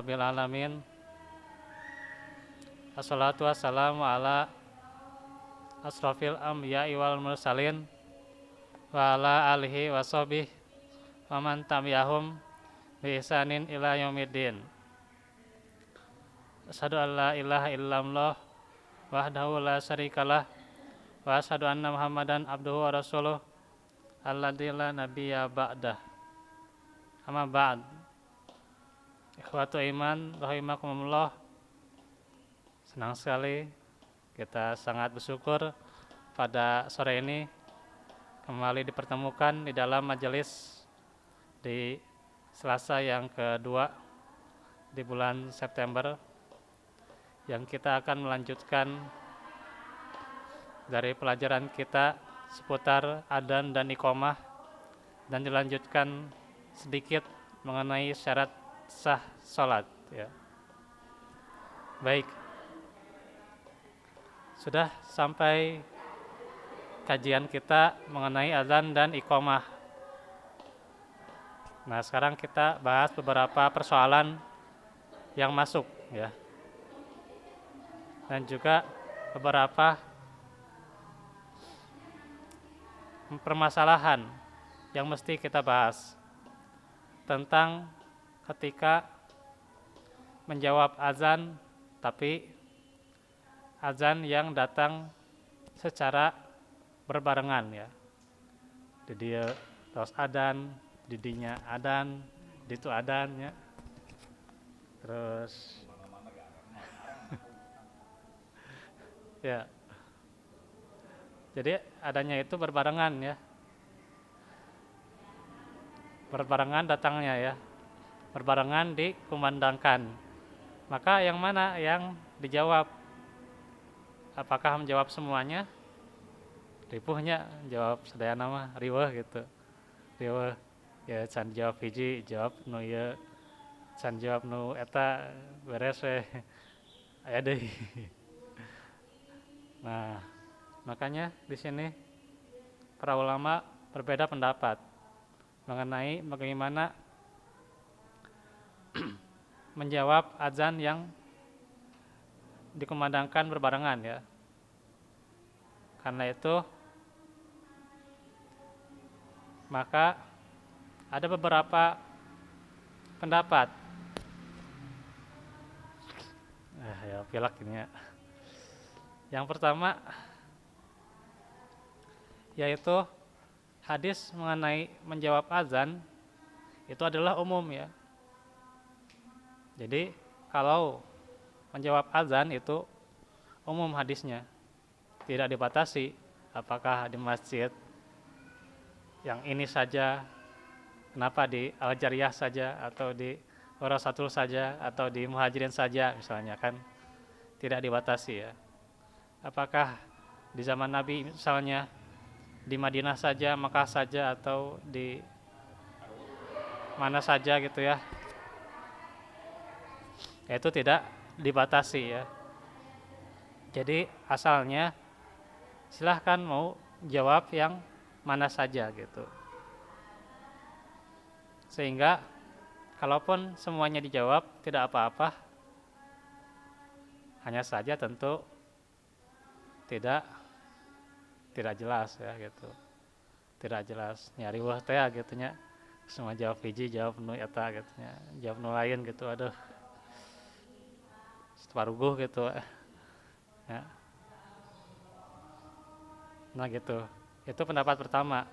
Rabbil Alamin. Assalatu wassalamu ala asrofil anbiya'i wal mursalin wa ala alihi wa sahbihi wa man tabi'ahum bi ihsanin ila yaumiddin. Asyhadu an la ilaha illallah wahdahu la syarikalah wa asyhadu anna Muhammadan abduhu wa rasuluh alladzi la nabiyya ba'dah. Amma ba'd. Ikhwatu iman rahimakumullah. Senang sekali, kita sangat bersyukur pada sore ini kembali dipertemukan di dalam majelis di Selasa yang kedua di bulan September, yang kita akan melanjutkan dari pelajaran kita seputar adzan dan iqamah, dan dilanjutkan sedikit mengenai syarat sah salat ya. Baik, sudah sampai kajian kita mengenai adzan dan iqamah. Nah, sekarang kita bahas beberapa persoalan yang masuk ya, dan juga beberapa permasalahan yang mesti kita bahas tentang ketika menjawab azan, tapi azan yang datang secara berbarengan ya. Di dia terus adan, didinya adan, ditu adan ya. Terus ya. Jadi adanya itu berbarengan ya. Berbarengan datangnya ya. Berbarengan dikumandangkan. Maka yang mana yang dijawab? Apakah menjawab semuanya? Ripuhnya jawab sadaya nama riweuh gitu. Riweuh ya, can jawab hiji, jawab nu ieu, can jawab nu eta beres we. Aya deui. Nah, makanya di sini para ulama berbeda pendapat mengenai bagaimana menjawab azan yang dikumandangkan berbarengan ya. Karena itu maka ada beberapa pendapat. Ya pilek ini ya. Yang pertama yaitu hadis mengenai menjawab azan itu adalah umum ya. Jadi kalau menjawab azan itu umum hadisnya, tidak dibatasi apakah di masjid yang ini saja, kenapa di Al-Jariyah saja, atau di Warasatul saja, atau di Muhajirin saja misalnya, kan tidak dibatasi ya. Apakah di zaman Nabi misalnya di Madinah saja, Makkah saja, atau di mana saja gitu ya, itu tidak dibatasi ya. Jadi asalnya silahkan mau jawab yang mana saja gitu. Sehingga kalaupun semuanya dijawab tidak apa-apa, hanya saja tentu tidak jelas ya gitu. Tidak jelas nyari wah teh gitu nya. Semua jawab hiji, jawab nu eta gitu nya. Jawab nu lain gitu, aduh. Separuguh gitu ya. Nah gitu, itu pendapat pertama.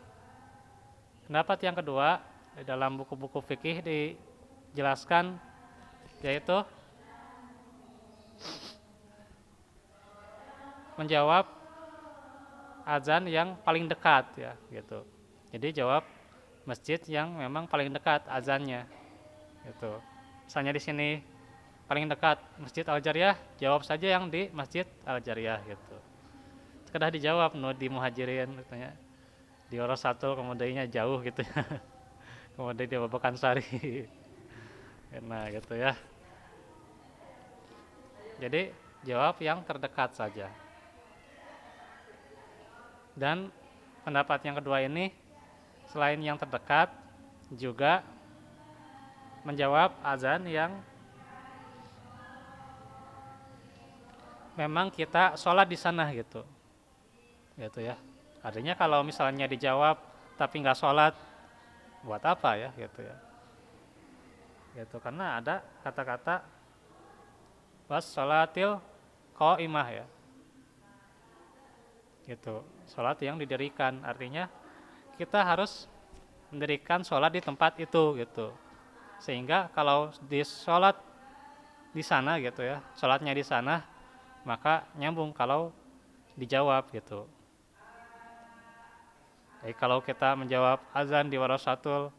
Pendapat yang kedua, di dalam buku-buku fikih dijelaskan, yaitu menjawab azan yang paling dekat ya gitu. Jadi jawab masjid yang memang paling dekat azannya gitu. Misalnya di sini paling dekat Masjid Al-Jariyah, jawab saja yang di Masjid Al-Jariyah gitu. Sekedar dijawab nu di Muhajirin katanya. Di Warasatul kemudiannya jauh gitu ya. Kemudian di Bakansari. Nah, gitu ya. Jadi jawab yang terdekat saja. Dan pendapat yang kedua ini selain yang terdekat juga menjawab azan yang memang kita sholat di sana gitu, gitu ya. Artinya kalau misalnya dijawab tapi nggak sholat, buat apa ya, gitu ya. Gitu, karena ada kata-kata was sholatil qaimah ya, gitu. Sholat yang didirikan, artinya kita harus mendirikan sholat di tempat itu gitu. Sehingga kalau di sholat di sana gitu ya, sholatnya di sana, maka nyambung kalau dijawab gitu. Jadi kalau kita menjawab azan di warasatul,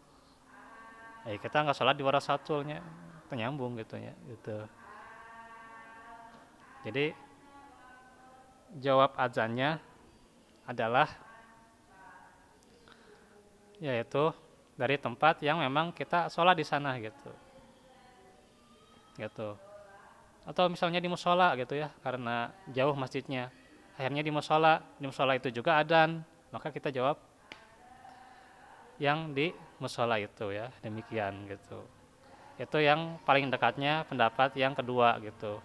kita nggak sholat di warasatulnya, itu nyambung gitu ya, gitu. Jadi jawab azannya adalah yaitu dari tempat yang memang kita sholat di sana gitu, gitu. Atau misalnya di musola gitu ya, karena jauh masjidnya, akhirnya di musola itu juga adzan, maka kita jawab yang di musola itu ya, demikian gitu. Itu yang paling dekatnya pendapat yang kedua gitu,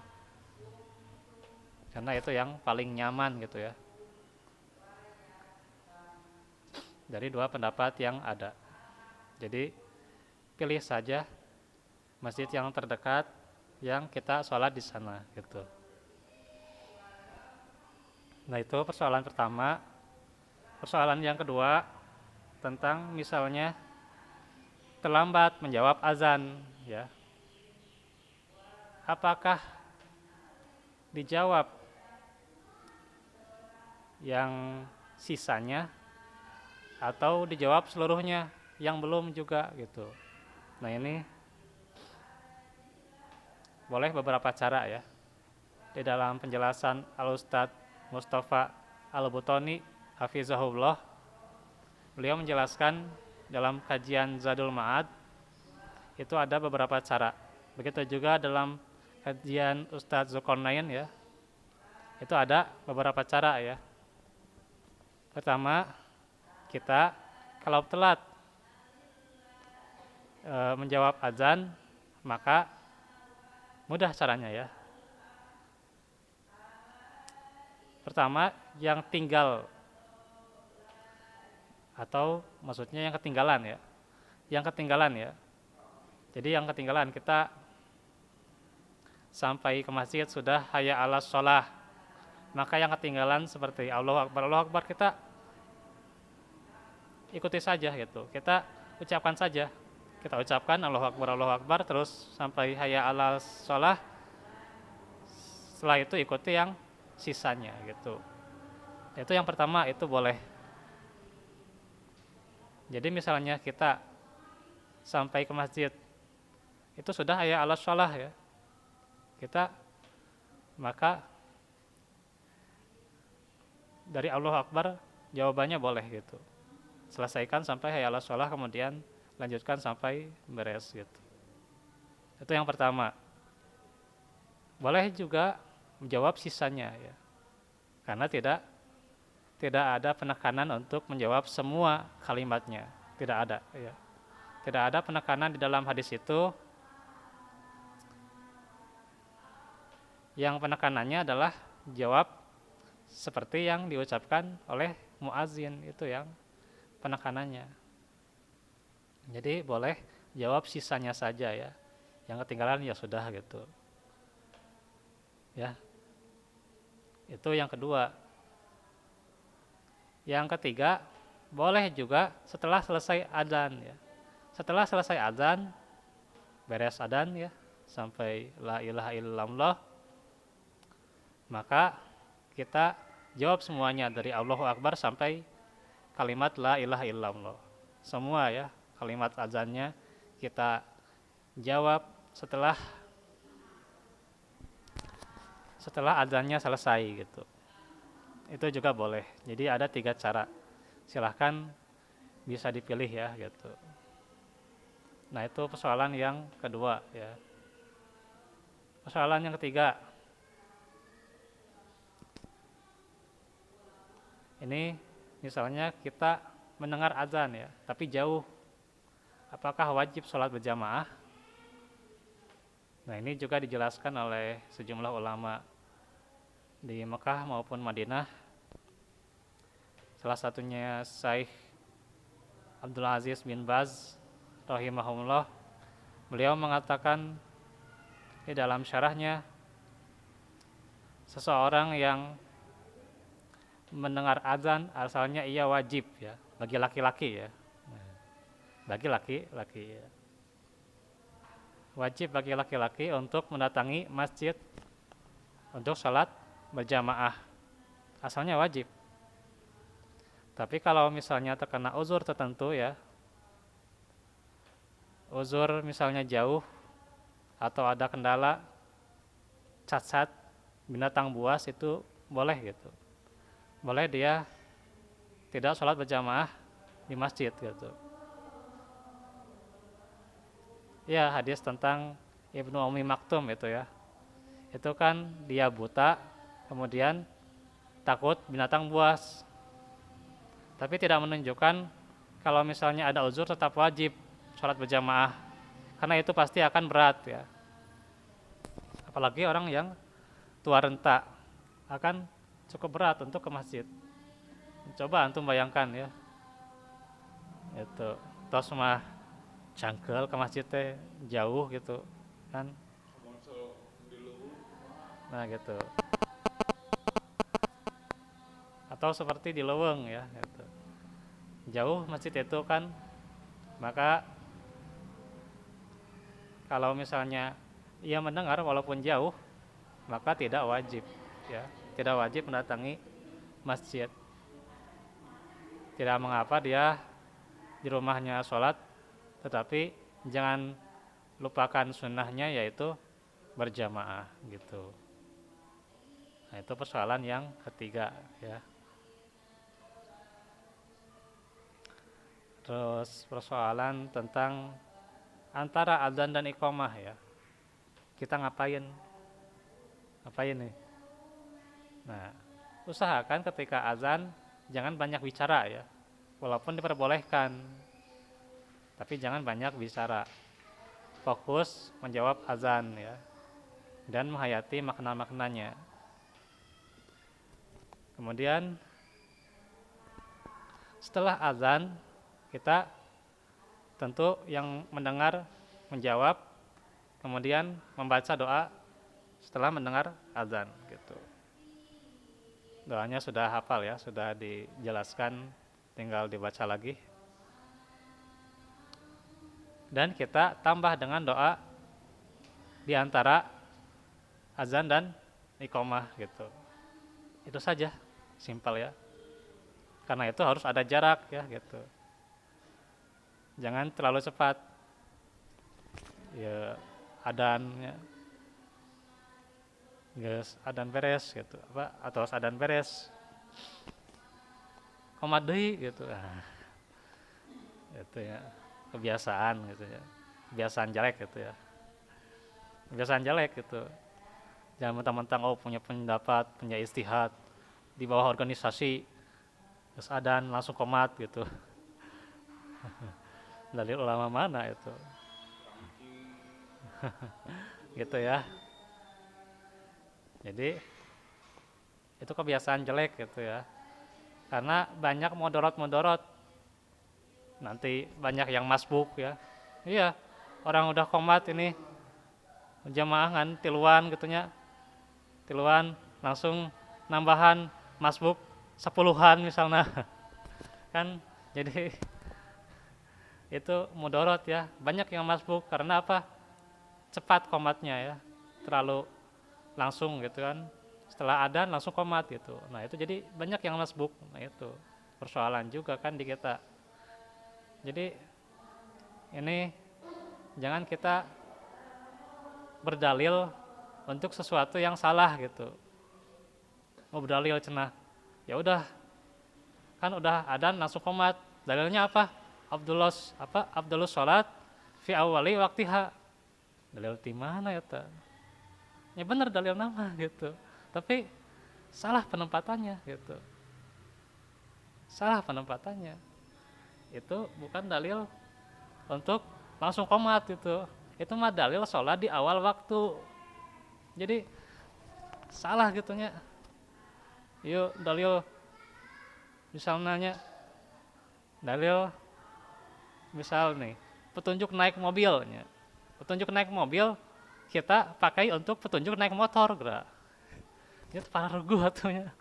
karena itu yang paling nyaman gitu ya dari dua pendapat yang ada. Jadi pilih saja masjid yang terdekat yang kita sholat di sana gitu. Nah itu persoalan pertama. Persoalan yang kedua tentang misalnya terlambat menjawab azan ya. Apakah dijawab yang sisanya atau dijawab seluruhnya yang belum juga gitu. Nah ini boleh beberapa cara ya. Di dalam penjelasan Al-Ustadz Mustafa Al-Butoni Hafizahullah, beliau menjelaskan dalam kajian Zadul Ma'ad itu ada beberapa cara. Begitu juga dalam kajian Ustadz Zulkarnain ya, itu ada beberapa cara ya. Pertama, kita kalau telat menjawab azan, maka mudah caranya ya. Pertama, yang tinggal atau maksudnya yang ketinggalan ya. Yang ketinggalan ya. Jadi yang ketinggalan kita sampai ke masjid sudah hayya 'alas shalah. Maka yang ketinggalan seperti Allahu Akbar kita ikuti saja gitu. Kita ucapkan saja. Kita ucapkan Allahu Akbar terus sampai hayya 'alas shalah. Setelah itu ikuti yang sisanya gitu. Itu yang pertama, itu boleh. Jadi misalnya kita sampai ke masjid itu sudah hayya 'alas shalah ya. Kita maka dari Allahu Akbar jawabannya boleh gitu. Selesaikan sampai hayya 'alas shalah kemudian lanjutkan sampai beres gitu. Itu yang pertama. Boleh juga menjawab sisanya ya. Karena tidak ada penekanan untuk menjawab semua kalimatnya, tidak ada ya. Tidak ada penekanan di dalam hadis itu. Yang penekanannya adalah jawab seperti yang diucapkan oleh muazin, itu yang penekanannya. Jadi boleh jawab sisanya saja ya. Yang ketinggalan ya sudah gitu. Ya. Itu yang kedua. Yang ketiga, boleh juga setelah selesai adzan ya. Setelah selesai adzan, beres adzan ya, sampai la ilaha illallah, maka kita jawab semuanya dari Allahu Akbar sampai kalimat la ilaha illallah. Semua ya, kalimat adzannya kita jawab setelah adzannya selesai gitu. Itu juga boleh. Jadi ada 3 cara. Silahkan bisa dipilih ya gitu. Nah itu persoalan yang kedua ya. Persoalan yang ketiga, ini misalnya kita mendengar azan ya, tapi jauh. Apakah wajib sholat berjamaah? Nah ini juga dijelaskan oleh sejumlah ulama. di Mekah maupun Madinah. Salah satunya Syekh Abdul Aziz bin Baz rahimahullah, beliau mengatakan di dalam syarahnya, seseorang yang mendengar azan asalnya ia wajib ya, bagi laki-laki ya. Bagi laki-laki ya. Wajib bagi laki-laki untuk mendatangi masjid untuk sholat berjamaah. Asalnya wajib. Tapi kalau misalnya terkena uzur tertentu ya, uzur misalnya jauh atau ada kendala cacat binatang buas, itu boleh gitu. Boleh dia tidak sholat berjamaah di masjid gitu. Ya, hadis tentang Ibnu Ummi Maktum itu ya. Itu kan dia buta, kemudian takut binatang buas. Tapi tidak menunjukkan kalau misalnya ada uzur tetap wajib sholat berjamaah. Karena itu pasti akan berat ya. Apalagi orang yang tua renta, akan cukup berat untuk ke masjid. Coba antum bayangkan ya. Itu tos mah jangkel ke masjid teh jauh gitu kan. Nah gitu. Atau seperti di Leweng ya gitu. Jauh masjid itu kan, maka kalau misalnya ia mendengar walaupun jauh, maka tidak wajib ya, tidak wajib mendatangi masjid. Tidak mengapa dia di rumahnya sholat, tetapi jangan lupakan sunnahnya yaitu berjamaah gitu. Nah, itu persoalan yang ketiga ya. Terus persoalan tentang antara adzan dan iqamah ya. Kita ngapain nih? Nah, usahakan ketika azan jangan banyak bicara ya. Walaupun diperbolehkan, tapi jangan banyak bicara. Fokus menjawab azan ya, dan menghayati makna-maknanya. Kemudian setelah azan, kita tentu yang mendengar menjawab, kemudian membaca doa setelah mendengar azan gitu. Doanya sudah hafal ya, sudah dijelaskan, tinggal dibaca lagi. Dan kita tambah dengan doa di antara azan dan iqamah gitu. Itu saja, simpel ya. Karena itu harus ada jarak ya gitu. Jangan terlalu cepat. Ya adan ya. Geus adan beres gitu. Atau adan beres. Qomat deui gitu. Itu ya. Kebiasaan gitu ya, kebiasaan jelek gitu ya, kebiasaan jelek gitu. Jangan mentang-mentang punya pendapat, punya ijtihad di bawah organisasi, terus adan langsung komat gitu. Dalil ulama mana itu? Gitu ya. Jadi itu kebiasaan jelek gitu ya, karena banyak modorot. Nanti banyak yang masbuk ya. Iya, orang udah komat ini jamaah kan tiluan gitunya. Tiluan langsung nambahan masbuk 10-an misalnya. Kan jadi itu mudorot ya. Banyak yang masbuk karena apa? Cepat komatnya ya. Terlalu langsung gitu kan. Setelah adzan langsung komat gitu. Nah, itu jadi banyak yang masbuk. Nah, itu persoalan juga kan di kita. Jadi ini jangan kita berdalil untuk sesuatu yang salah gitu. Mau berdalil cenah, ya udah kan udah adzan langsung qomat. Dalilnya apa? Abdulus sholat fi awali waktiha. Dalil di mana ya ta? Ya benar dalil nama gitu. Tapi salah penempatannya gitu. Salah penempatannya. Itu bukan dalil untuk langsung qomat gitu. Itu mah dalil sholat di awal waktu. Jadi salah gitunya. Yuk dalil, misalnya dalil misal nih petunjuk naik mobilnya, petunjuk naik mobil kita pakai untuk petunjuk naik motor gerak itu para regu atunya.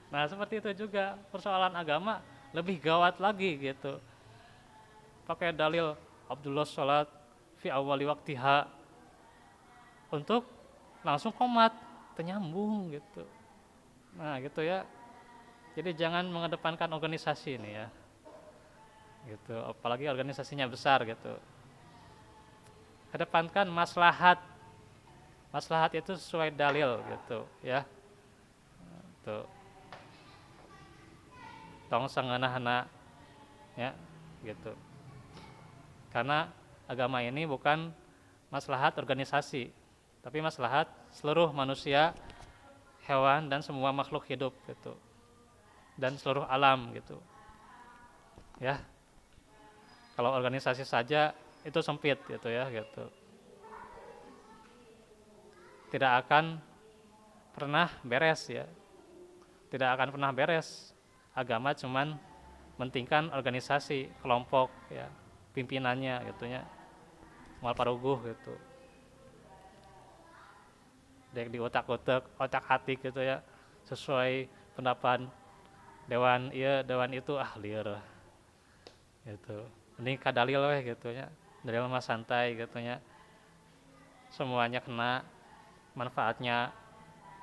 Nah seperti itu juga persoalan agama lebih gawat lagi gitu, pakai dalil Abdullah sholat fi awali waktiha untuk langsung komat ternyambung gitu. Nah gitu ya, jadi jangan mengedepankan organisasi ini ya gitu, apalagi organisasinya besar gitu. Kedepankan maslahat, maslahat itu sesuai dalil gitu ya. Tuh tong sangeunahna ya gitu. Karena agama ini bukan maslahat organisasi, tapi maslahat seluruh manusia, hewan dan semua makhluk hidup gitu. Dan seluruh alam gitu. Ya. Kalau organisasi saja itu sempit gitu ya gitu. Tidak akan pernah beres ya. Tidak akan pernah beres. Agama cuman mentingkan organisasi, kelompok ya, pimpinannya gitu ya. Mal paruguh gitu. Dek di otak-otak, otak-atik gitu ya. Sesuai pendapat dewan iya, dewan itu lieur gitu. Mending ka dalil weh gitu ya. Dalil mah santai gitu ya. Semuanya kena, manfaatnya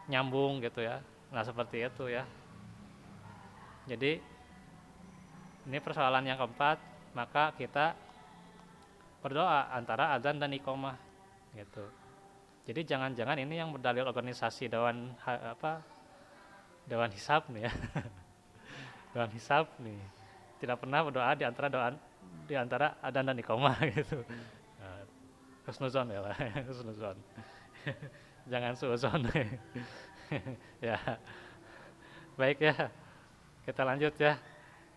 nyambung gitu ya. Nah seperti itu ya. Jadi ini persoalan yang keempat, maka kita berdoa antara azan dan iqomah gitu. Jadi jangan-jangan ini yang berdalil organisasi dewan dewan hisab nih ya. Dewan hisab nih tidak pernah berdoa di antara adzan dan iqomah gitu. Nah, husnuzon ya lah, husnuzon. Jangan suuzon. Ya, baik ya. Kita lanjut ya.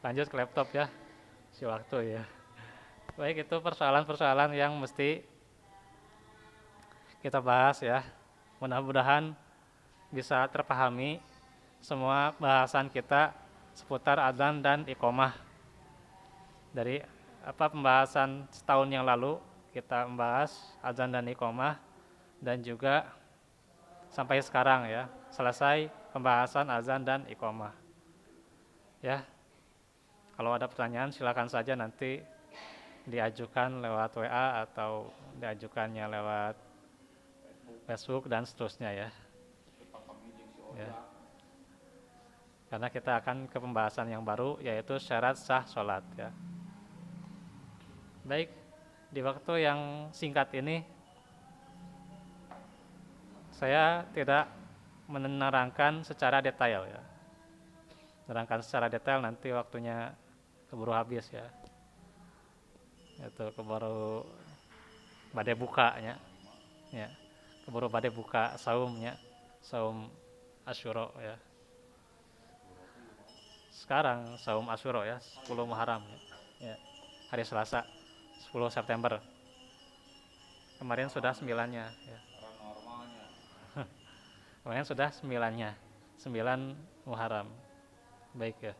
Lanjut ke laptop ya. Si waktu ya. Baik, itu persoalan-persoalan yang mesti kita bahas ya. Mudah-mudahan bisa terpahami semua bahasan kita seputar adzan dan iqomah. Dari pembahasan setahun yang lalu kita membahas adzan dan iqomah, dan juga sampai sekarang ya, selesai pembahasan azan dan iqomah. Ya. Kalau ada pertanyaan silakan saja nanti diajukan lewat WA atau diajukannya lewat Facebook dan seterusnya ya. Ya. Karena kita akan ke pembahasan yang baru, yaitu syarat sah sholat ya. Baik, di waktu yang singkat ini saya tidak menerangkan secara detail ya. Menerangkan secara detail nanti waktunya keburu habis ya. Itu keburu badai bukanya. Ya. Keburu badai buka saumnya. Saum Asyura ya. Sekarang saum Asyura ya, 10 Muharram ya. Hari Selasa 10 September. Kemarin sudah 9-nya ya. Kemarin sudah 9-nya. 9 Muharram. Baik ya.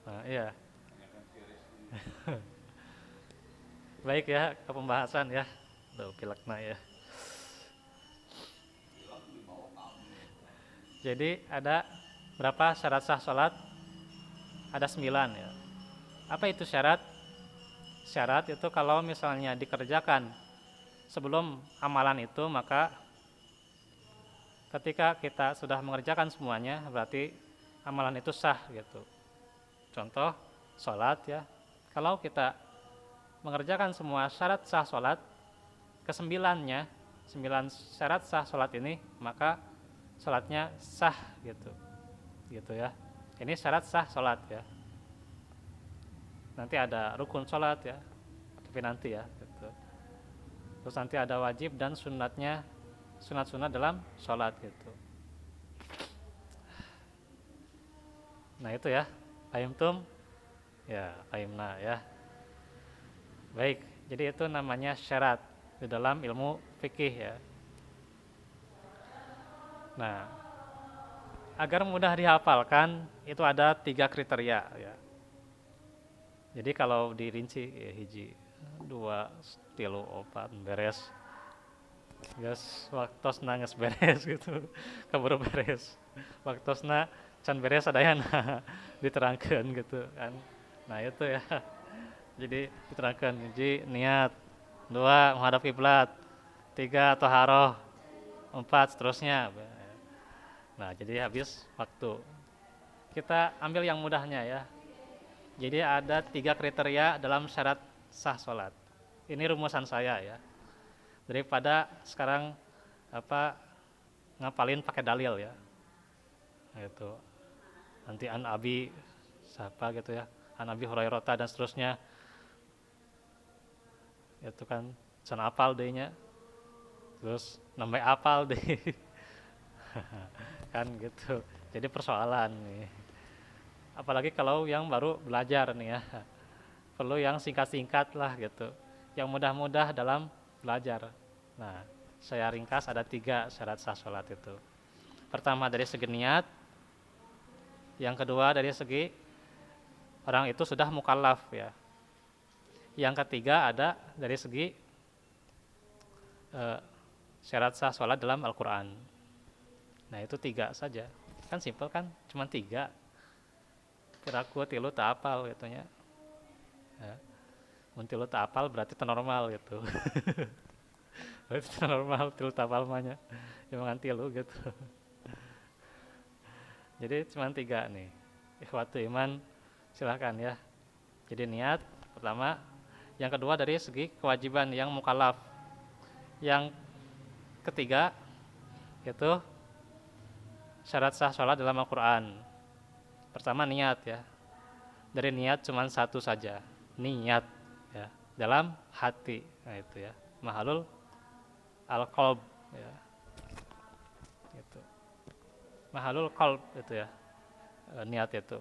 Nah, iya. Baik ya, ke pembahasan ya. Duh, pilekna ya. Jadi ada berapa syarat sah sholat? Ada 9 ya. Apa itu syarat? Syarat itu kalau misalnya dikerjakan sebelum amalan itu, maka ketika kita sudah mengerjakan semuanya berarti amalan itu sah gitu. Contoh sholat ya, kalau kita mengerjakan semua syarat sah sholat, kesembilannya, 9 syarat sah sholat ini, maka sholatnya sah gitu ya. Ini syarat sah sholat ya. Nanti ada rukun sholat ya, tapi nanti ya gitu. Terus nanti ada wajib dan sunatnya, sunat-sunat dalam sholat gitu. Nah itu ya, fahimtum ya, fahimna ya. Baik, jadi itu namanya syarat di dalam ilmu fikih ya. Nah, agar mudah dihafalkan itu ada 3 kriteria ya. Jadi kalau dirinci ya, hiji, dua, tilu, opat, beres. Gas waktosna geus beres gitu. Keburu beres. Waktosna can beres sadayana diterangkeun gitu kan. Nah, itu ya. Jadi diterangkan hiji niat, dua menghadap kiblat, tiga toharoh, empat seterusnya. Nah, jadi habis waktu. Kita ambil yang mudahnya ya. Jadi ada 3 kriteria dalam syarat sah sholat. Ini rumusan saya ya. Daripada sekarang apa ngapalin pakai dalil ya. Gitu. Nanti an abi siapa gitu ya. An Abi Hurairah dan seterusnya. Itu kan can apal dehnya. Terus nambah apal deh. Kan gitu. Jadi persoalan nih. Apalagi kalau yang baru belajar nih ya. Perlu yang singkat-singkat lah gitu. Yang mudah-mudah dalam belajar. Nah, saya ringkas ada 3 syarat sah sholat itu. Pertama dari segi niat. Yang kedua dari segi orang itu sudah mukallaf ya. Yang ketiga ada dari segi syarat sah sholat dalam Al-Quran. Nah, itu 3 saja. Kan simpel kan, cuma 3. Kira-ku tilu tak apal gitunya. Ya. Mun tilu tak apal berarti normal gitu. Berarti normal tilu tak apal mahnya. Ya mangan tilu gitu. Jadi cuma 3 nih. Ikhwatu iman silahkan ya. Jadi niat pertama. Yang kedua dari segi kewajiban yang mukallaf. Yang ketiga itu syarat sah sholat dalam Al-Quran. Pertama niat ya. Dari niat cuma 1 saja. Niat ya. Dalam hati. Nah itu ya. Mahalul al-qalb ya. Gitu. Mahalul qalb itu ya. Niat itu.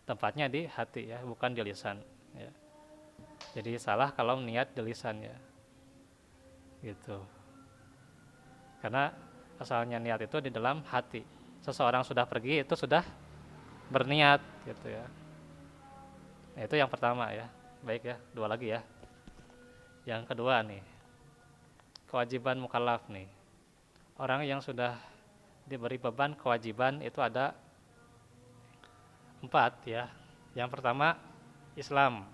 Tempatnya di hati ya, bukan di lisan ya. Jadi salah kalau niat di lisan ya. Gitu. Karena asalnya niat itu di dalam hati. Seseorang sudah pergi itu sudah berniat gitu ya. Nah, itu yang pertama ya. Baik ya, 2 lagi ya. Yang kedua nih. Kewajiban mukallaf nih. Orang yang sudah diberi beban kewajiban itu ada 4 ya. Yang pertama Islam.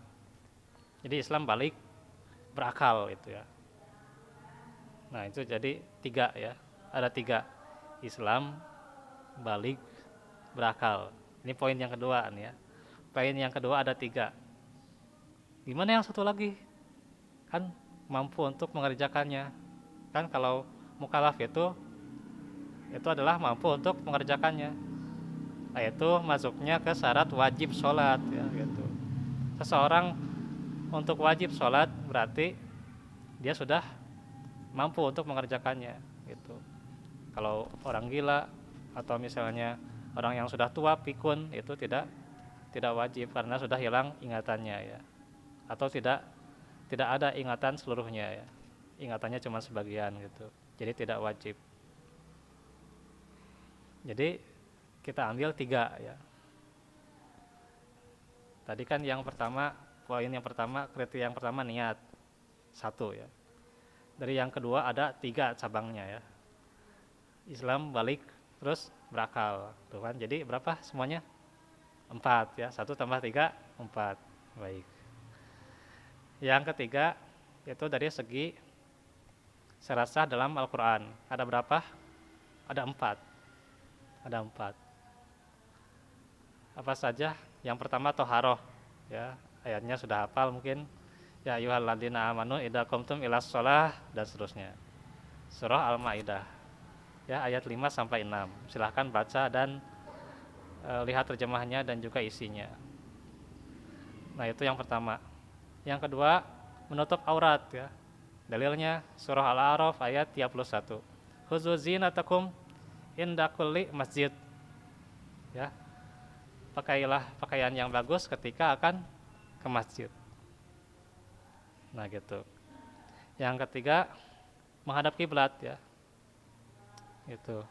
Jadi Islam balik berakal itu ya. Nah, itu jadi 3 ya. Ada 3. Islam, balik, berakal. Ini poin yang kedua nih ya. Poin yang kedua ada 3. Gimana yang satu lagi? Kan mampu untuk mengerjakannya. Kan kalau mukallaf itu adalah mampu untuk mengerjakannya. Nah, itu masuknya ke syarat wajib sholat ya gitu. Seseorang untuk wajib sholat berarti dia sudah mampu untuk mengerjakannya gitu. Kalau orang gila atau misalnya orang yang sudah tua pikun itu tidak wajib karena sudah hilang ingatannya ya. Atau tidak ada ingatan seluruhnya ya. Ingatannya cuma sebagian gitu. Jadi tidak wajib. Jadi kita ambil 3 ya. Tadi kan yang pertama, poin yang pertama, kriteria yang pertama niat 1 ya. Dari yang kedua ada 3 cabangnya ya. Islam, balik, terus berakal. Tuh kan, jadi berapa semuanya? 4 ya. 1 tambah 3, 4. Baik. Yang ketiga itu dari segi syarat sah dalam Al-Quran. Ada berapa? Ada 4. Ada 4. Apa saja? Yang pertama toharoh ya. Ayatnya sudah hafal mungkin. Ya ayyuhalladzina amanu idza qumtum ilas shalah dan seterusnya. Surah Al-Maidah. Ya ayat 5 sampai 6. Silahkan baca dan lihat terjemahnya dan juga isinya. Nah, itu yang pertama. Yang kedua, menutup aurat ya. Dalilnya surah Al-A'raf ayat 31. Khuzu zinatakum inda kulli masjid. Ya. Pakailah pakaian yang bagus ketika akan ke masjid. Nah, gitu. Yang ketiga, menghadap kiblat ya. Gitu.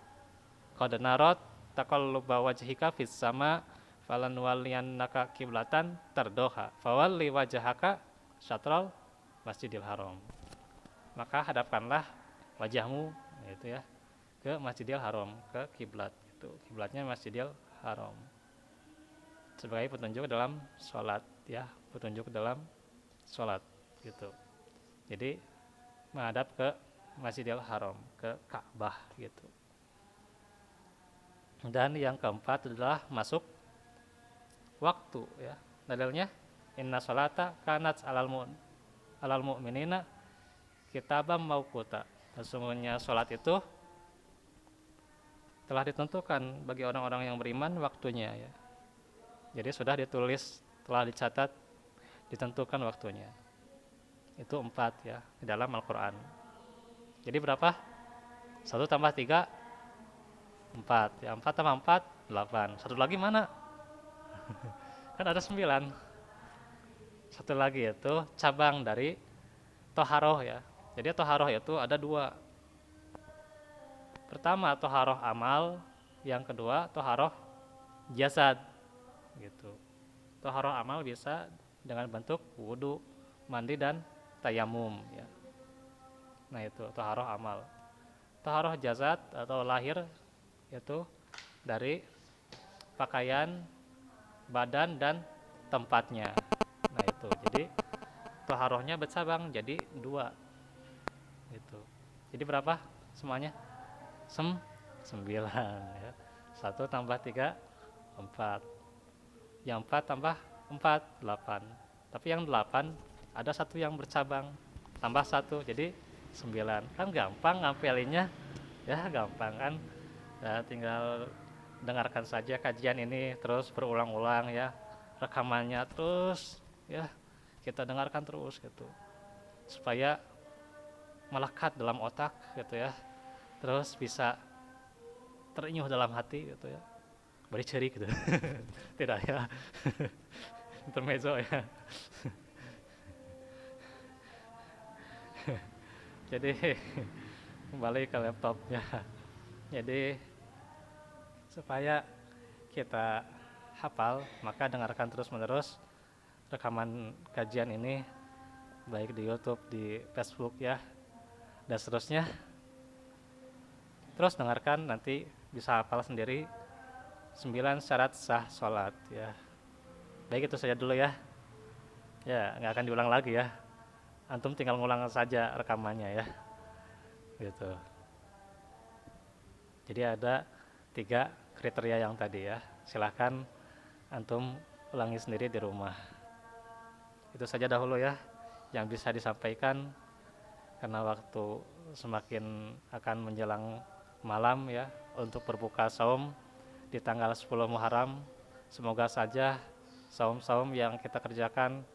qad narot taqalluba wajhika fis sama falanwalliyannaka kiblatan tardoha fawalli wajhaka syatral Masjidil Haram. Maka hadapkanlah wajahmu itu ya ke Masjidil Haram, ke kiblat itu. Kiblatnya Masjidil Haram. Sebagai petunjuk dalam sholat ya, petunjuk dalam sholat gitu. Jadi menghadap ke Masjidil Haram, ke Ka'bah gitu. Dan yang keempat adalah masuk waktu ya. Dalilnya inna sholata kanat alal mu'minina kitabam mauquta. Sesungguhnya sholat itu telah ditentukan bagi orang-orang yang beriman waktunya ya. Jadi sudah ditulis, telah dicatat, ditentukan waktunya. Itu 4 ya di dalam Al-Quran. Jadi berapa? 1 tambah 3 4 ya, 4 tambah 4 8. Satu lagi mana? Kan ada 9. Satu lagi itu cabang dari toharoh ya. Jadi toharoh itu ada 2. Pertama toharoh amal, yang kedua toharoh jasad gitu. Toharoh amal bisa dengan bentuk wudu, mandi dan tayamum ya. Nah itu toharoh amal. Toharoh jasad atau lahir itu dari pakaian, badan dan tempatnya. Nah itu jadi toharohnya bercabang jadi 2 gitu. Jadi berapa semuanya? 9 ya. 1 tambah 3 4. Yang 4 tambah 4 8. Tapi yang 8 ada 1 yang bercabang, tambah 1 jadi 9. Kan gampang ngapelinnya ya, gampang kan ya, tinggal dengarkan saja kajian ini terus berulang-ulang ya, rekamannya terus ya kita dengarkan terus gitu supaya melekat dalam otak gitu ya, terus bisa terenyuh dalam hati gitu ya, beri ceri gitu. Tidak ya. Intermezzo ya. Jadi kembali ke laptopnya. Jadi supaya kita hafal, maka dengarkan terus-menerus rekaman kajian ini baik di YouTube, di Facebook ya, dan seterusnya. Terus dengarkan, nanti bisa hafal sendiri 9 syarat sah sholat ya. Baik, itu saja dulu ya. Ya, nggak akan diulang lagi ya. Antum tinggal ngulang saja rekamannya ya. Gitu. Jadi ada 3 kriteria yang tadi ya. Silahkan antum ulangi sendiri di rumah. Itu saja dahulu ya yang bisa disampaikan, karena waktu semakin akan menjelang malam ya untuk berbuka saum di tanggal 10 Muharram. Semoga saja saum-saum yang kita kerjakan,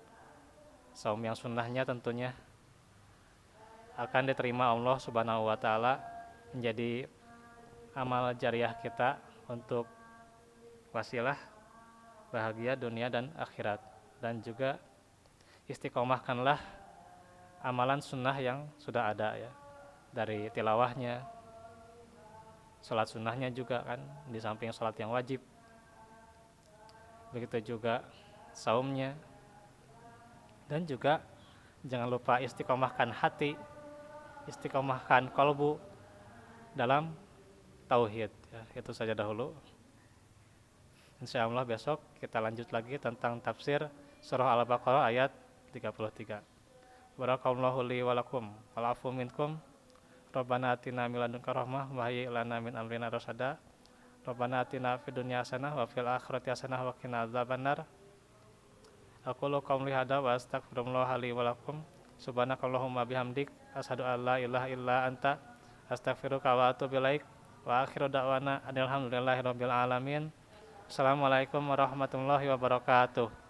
saum yang sunnahnya tentunya, akan diterima Allah Subhanahu wa Ta'ala, menjadi amal jariah kita untuk wasilah bahagia dunia dan akhirat. Dan juga istiqomahkanlah amalan sunnah yang sudah ada ya, dari tilawahnya, sholat sunnahnya juga kan, di samping sholat yang wajib. Begitu juga saumnya. Dan juga jangan lupa istiqomahkan hati, istiqomahkan qalbu dalam tauhid ya. Itu saja dahulu. Insyaallah besok kita lanjut lagi tentang tafsir surah Al-Baqarah ayat 33. Barakallahu li wa lakum wal afu minkum. Rabbana atina min ladunka rahmah wa hayyi lana min amrina rasyada. Rabbana atina fid dunya hasanah wa fil akhirati hasanah wa qina adzabannar. Aqulu qouli hadza wa astaghfirullah li wa lakum. Subhanakallahumma bihamdik asyhadu an la ilaha illa anta astaghfiruka wa atubu ilaik. Wa akhiru da'wana alhamdulillahirabbil alamin. Assalamualaikum warahmatullahi wabarakatuh.